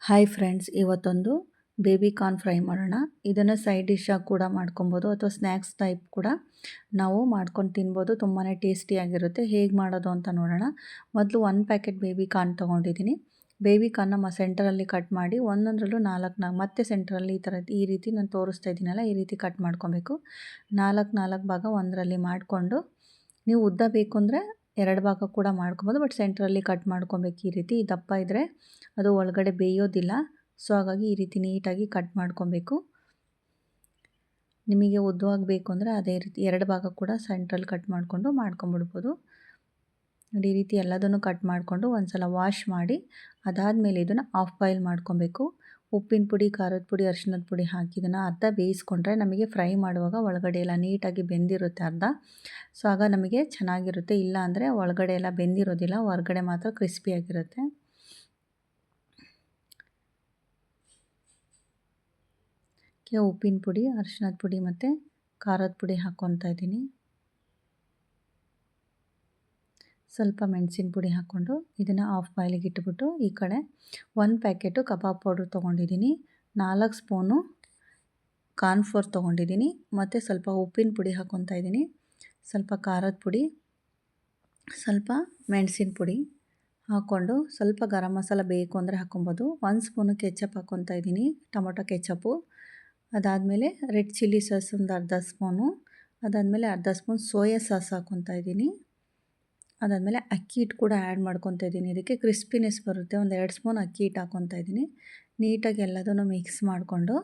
Hi friends, ಇವತ್ತೊಂದು baby corn fry ಮಾಡೋಣ. ಇದನ್ನು ಸೈಡ್ ಡಿಶ್ಶಾಗಿ ಕೂಡ ಮಾಡ್ಕೊಬೋದು ಅಥವಾ ಸ್ನ್ಯಾಕ್ಸ್ ಟೈಪ್ ಕೂಡ ನಾವು ಮಾಡ್ಕೊಂಡು ತಿನ್ಬೋದು. ತುಂಬಾ ಟೇಸ್ಟಿಯಾಗಿರುತ್ತೆ. ಹೇಗೆ ಮಾಡೋದು ಅಂತ ನೋಡೋಣ. ಮೊದಲು 1 ಪ್ಯಾಕೆಟ್ ಬೇಬಿ ಕಾರ್ನ್ ತೊಗೊಂಡಿದ್ದೀನಿ. ಬೇಬಿ ಕಾರ್ನ ಸೆಂಟರಲ್ಲಿ ಕಟ್ ಮಾಡಿ ಒಂದೊಂದರಲ್ಲೂ 4 ಮತ್ತೆ ಸೆಂಟ್ರಲ್ಲಿ ಈ ರೀತಿ ನಾನು ತೋರಿಸ್ತಾ ಇದ್ದೀನಲ್ಲ, ಈ ರೀತಿ ಕಟ್ ಮಾಡ್ಕೊಬೇಕು. 4 ಭಾಗ ಒಂದರಲ್ಲಿ ಮಾಡಿಕೊಂಡು, ನೀವು ಉದ್ದ ಬೇಕು ಅಂದರೆ 2 ಭಾಗ ಕೂಡ ಮಾಡ್ಕೊಬೋದು. ಬಟ್ ಸೆಂಟ್ರಲ್ಲಿ ಕಟ್ ಮಾಡ್ಕೊಬೇಕು. ಈ ರೀತಿ ದಪ್ಪ ಇದ್ದರೆ ಅದು ಒಳಗಡೆ ಬೇಯೋದಿಲ್ಲ. ಸೊ ಹಾಗಾಗಿ ಈ ರೀತಿ ನೀಟಾಗಿ ಕಟ್ ಮಾಡ್ಕೊಬೇಕು. ನಿಮಗೆ ಉದ್ದವಾಗಿ ಬೇಕು ಅಂದರೆ ಅದೇ ರೀತಿ 2 ಭಾಗ ಕೂಡ ಸೆಂಟ್ರಲ್ಲಿ ಕಟ್ ಮಾಡಿಕೊಂಡು ಮಾಡ್ಕೊಂಬಿಡ್ಬೋದು. ನೋಡಿ, ಈ ರೀತಿ ಎಲ್ಲದನ್ನು ಕಟ್ ಮಾಡಿಕೊಂಡು ಒಂದು ಸಲ ವಾಶ್ ಮಾಡಿ, ಅದಾದಮೇಲೆ ಇದನ್ನು ಆಫ್ ಬಾಯ್ಲ್ ಮಾಡ್ಕೊಬೇಕು. ಉಪ್ಪಿನ ಪುಡಿ, ಖಾರದ ಪುಡಿ, ಅರಿಶಿಣದ ಪುಡಿ ಹಾಕಿ ಇದನ್ನು ಅರ್ಧ ಬೇಯಿಸ್ಕೊಂಡ್ರೆ ನಮಗೆ ಫ್ರೈ ಮಾಡುವಾಗ ಒಳಗಡೆ ಎಲ್ಲ ನೀಟಾಗಿ ಬೆಂದಿರುತ್ತೆ ಅರ್ಧ. ಸೊ ಆಗ ನಮಗೆ ಚೆನ್ನಾಗಿರುತ್ತೆ. ಇಲ್ಲ ಅಂದರೆ ಒಳಗಡೆ ಎಲ್ಲ ಬೆಂದಿರೋದಿಲ್ಲ, ಹೊರಗಡೆ ಮಾತ್ರ ಕ್ರಿಸ್ಪಿಯಾಗಿರುತ್ತೆ. ಉಪ್ಪಿನ ಪುಡಿ, ಅರಿಶಿಣದ ಪುಡಿ ಮತ್ತು ಖಾರದ ಪುಡಿ ಹಾಕ್ಕೊತಾ ಇದ್ದೀನಿ. ಸ್ವಲ್ಪ ಮೆಣಸಿನ ಪುಡಿ ಹಾಕ್ಕೊಂಡು ಇದನ್ನು ಆಫ್ ಬಾಯ್ಲಿಗೆ ಇಟ್ಬಿಟ್ಟು, ಈ ಕಡೆ 1 ಪ್ಯಾಕೆಟು ಕಬಾಬ್ ಪೌಡ್ರ್ ತೊಗೊಂಡಿದ್ದೀನಿ, 4 ಸ್ಪೂನು ಕಾರ್ನ್ಫ್ಲೋರ್ ತೊಗೊಂಡಿದ್ದೀನಿ, ಮತ್ತು ಸ್ವಲ್ಪ ಉಪ್ಪಿನ ಪುಡಿ ಹಾಕ್ಕೊತಾ ಇದ್ದೀನಿ, ಸ್ವಲ್ಪ ಖಾರದ ಪುಡಿ, ಸ್ವಲ್ಪ ಮೆಣಸಿನ ಪುಡಿ ಹಾಕ್ಕೊಂಡು, ಸ್ವಲ್ಪ ಗರಂ ಮಸಾಲ ಬೇಕು ಅಂದರೆ ಹಾಕ್ಕೊಬೋದು. 1 ಸ್ಪೂನು ಕೆಚಪ್ ಹಾಕ್ಕೊತಾ ಇದ್ದೀನಿ, ಟೊಮೊಟೊ ಕೆಚಪ್ಪು. ಅದಾದಮೇಲೆ ರೆಡ್ ಚಿಲ್ಲಿ ಸಾಸ್ ಒಂದು ಅರ್ಧ ಸ್ಪೂನು. ಅದಾದಮೇಲೆ ಅರ್ಧ ಸ್ಪೂನ್ ಸೋಯಾ ಸಾಸ್ ಹಾಕ್ಕೊತಾ ಇದ್ದೀನಿ. ಅದಾದಮೇಲೆ ಅಕ್ಕಿ ಹಿಟ್ಟು ಕೂಡ ಆ್ಯಡ್ ಮಾಡ್ಕೊತಾ ಇದ್ದೀನಿ. ಇದಕ್ಕೆ ಕ್ರಿಸ್ಪಿನೆಸ್ ಬರುತ್ತೆ. ಒಂದು 2 ಸ್ಪೂನ್ ಅಕ್ಕಿ ಹಿಟ್ಟು ಹಾಕ್ಕೊತಾ ಇದ್ದೀನಿ. ನೀಟಾಗಿ ಎಲ್ಲದನ್ನು ಮಿಕ್ಸ್ ಮಾಡಿಕೊಂಡು,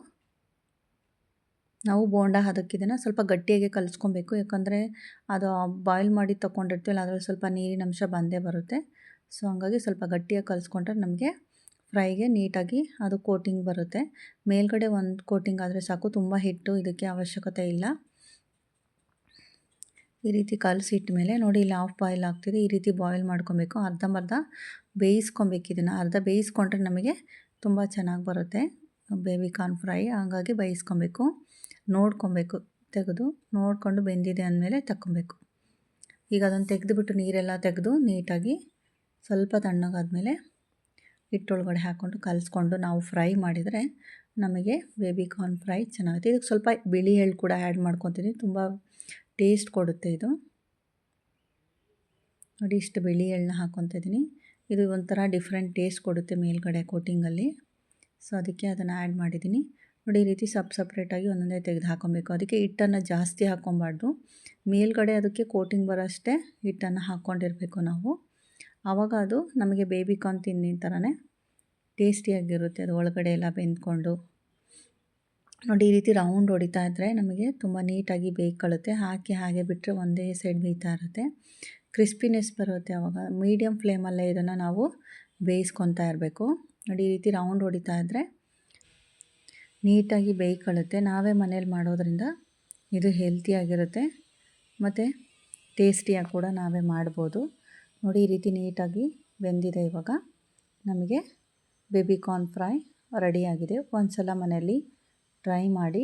ನಾವು ಬೋಂಡ ಹದಕ್ಕಿದನ್ನು ಸ್ವಲ್ಪ ಗಟ್ಟಿಯಾಗಿ ಕಲಿಸ್ಕೊಬೇಕು. ಯಾಕಂದರೆ ಅದು ಬಾಯ್ಲ್ ಮಾಡಿ ತೊಗೊಂಡಿರ್ತೀವಲ್ಲ, ಅದರಲ್ಲಿ ಸ್ವಲ್ಪ ನೀರಿನ ಅಂಶ ಬಂದೇ ಬರುತ್ತೆ. ಸೊ ಹಾಗಾಗಿ ಸ್ವಲ್ಪ ಗಟ್ಟಿಯಾಗಿ ಕಲಿಸ್ಕೊಂಡ್ರೆ ನಮಗೆ ಫ್ರೈಗೆ ನೀಟಾಗಿ ಅದು ಕೋಟಿಂಗ್ ಬರುತ್ತೆ. ಮೇಲ್ಗಡೆ ಒಂದು ಕೋಟಿಂಗ್ ಆದರೆ ಸಾಕು, ತುಂಬ ಹಿಟ್ಟು ಇದಕ್ಕೆ ಅವಶ್ಯಕತೆ ಇಲ್ಲ. ಈ ರೀತಿ ಕಲಸಿಟ್ಟ ಮೇಲೆ ನೋಡಿ, ಇಲ್ಲಿ ಆಫ್ ಬಾಯ್ಲ್ ಆಗ್ತಿದೆ. ಈ ರೀತಿ ಬಾಯ್ಲ್ ಮಾಡ್ಕೊಬೇಕು. ಅರ್ಧಂಬರ್ಧ ಬೇಯಿಸ್ಕೊಬೇಕು. ಇದನ್ನು ಅರ್ಧ ಬೇಯಿಸ್ಕೊಂಡ್ರೆ ನಮಗೆ ತುಂಬ ಚೆನ್ನಾಗಿ ಬರುತ್ತೆ ಬೇಬಿ ಕಾರ್ನ್ ಫ್ರೈ. ಹಾಗಾಗಿ ಬೇಯಿಸ್ಕೊಬೇಕು. ನೋಡ್ಕೊಬೇಕು, ತೆಗೆದು ನೋಡಿಕೊಂಡು ಬೆಂದಿದೆ ಅಂದಮೇಲೆ ತಗೊಬೇಕು. ಈಗ ಅದನ್ನು ತೆಗೆದುಬಿಟ್ಟು ನೀರೆಲ್ಲ ತೆಗೆದು ನೀಟಾಗಿ ಸ್ವಲ್ಪ ತಣ್ಣಗಾದ್ಮೇಲೆ ಹಿಟ್ಟೊಳಗಡೆ ಹಾಕ್ಕೊಂಡು ಕಲಿಸ್ಕೊಂಡು ನಾವು ಫ್ರೈ ಮಾಡಿದರೆ ನಮಗೆ ಬೇಬಿ ಕಾರ್ನ್ ಫ್ರೈ ಚೆನ್ನಾಗುತ್ತೆ. ಇದಕ್ಕೆ ಸ್ವಲ್ಪ ಬಿಳಿ ಎಳ್ಳು ಕೂಡ ಆ್ಯಡ್ ಮಾಡ್ಕೊತೀನಿ, ತುಂಬ ಟೇಸ್ಟ್ ಕೊಡುತ್ತೆ ಇದು. ನೋಡಿ, ಇಷ್ಟು ಬಿಳಿ ಎಳ್ಳನ್ನ ಹಾಕ್ಕೊತಾ ಇದ್ದೀನಿ. ಇದು ಒಂಥರ ಡಿಫ್ರೆಂಟ್ ಟೇಸ್ಟ್ ಕೊಡುತ್ತೆ ಮೇಲ್ಗಡೆ ಕೋಟಿಂಗಲ್ಲಿ. ಸೊ ಅದಕ್ಕೆ ಅದನ್ನು ಆ್ಯಡ್ ಮಾಡಿದ್ದೀನಿ. ನೋಡಿ, ಈ ರೀತಿ ಸಪ್ರೇಟಾಗಿ ಒಂದೊಂದೇ ತೆಗೆದು ಹಾಕ್ಕೊಬೇಕು. ಅದಕ್ಕೆ ಹಿಟ್ಟನ್ನು ಜಾಸ್ತಿ ಹಾಕ್ಕೊಬಾರ್ದು. ಮೇಲ್ಗಡೆ ಅದಕ್ಕೆ ಕೋಟಿಂಗ್ ಬರೋಷ್ಟೇ ಹಿಟ್ಟನ್ನು ಹಾಕ್ಕೊಂಡಿರಬೇಕು ನಾವು. ಆವಾಗ ಅದು ನಮಗೆ ಬೇಬಿ ಕಾರ್ನ್ ತಿಂದಿನ ಥರನೇ ಟೇಸ್ಟಿಯಾಗಿರುತ್ತೆ. ಅದು ಒಳಗಡೆ ಎಲ್ಲ ಬೆಂದ್ಕೊಂಡು. ನೋಡಿ, ಈ ರೀತಿ ರೌಂಡ್ ಹೊಡಿತಾ ಇದ್ದರೆ ನಮಗೆ ತುಂಬ ನೀಟಾಗಿ ಬೇಯ್ಕೊಳ್ಳುತ್ತೆ. ಹಾಕಿ ಹಾಗೆ ಬಿಟ್ಟರೆ ಒಂದೇ ಸೈಡ್ ಬೇಯ್ತಾ ಇರುತ್ತೆ. ಕ್ರಿಸ್ಪಿನೆಸ್ ಬರುತ್ತೆ. ಆವಾಗ ಮೀಡಿಯಮ್ ಫ್ಲೇಮಲ್ಲೇ ಇದನ್ನು ನಾವು ಬೇಯಿಸ್ಕೊತಾ ಇರಬೇಕು. ನೋಡಿ, ಈ ರೀತಿ ರೌಂಡ್ ಹೊಡಿತಾ ಇದ್ದರೆ ನೀಟಾಗಿ ಬೇಯ್ಕೊಳ್ಳುತ್ತೆ. ನಾವೇ ಮನೇಲಿ ಮಾಡೋದ್ರಿಂದ ಇದು ಹೆಲ್ತಿಯಾಗಿರುತ್ತೆ ಮತ್ತು ಟೇಸ್ಟಿಯಾಗಿ ಕೂಡ ನಾವೇ ಮಾಡ್ಬೋದು. ನೋಡಿ, ಈ ರೀತಿ ನೀಟಾಗಿ ಬೆಂದಿದೆ. ಇವಾಗ ನಮಗೆ ಬೇಬಿ ಕಾರ್ನ್ ಫ್ರೈ ರೆಡಿಯಾಗಿದೆ. ಒಂದು ಸಲ ಮನೆಯಲ್ಲಿ ಟ್ರೈ ಮಾಡಿ.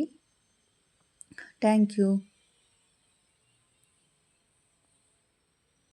Thank you.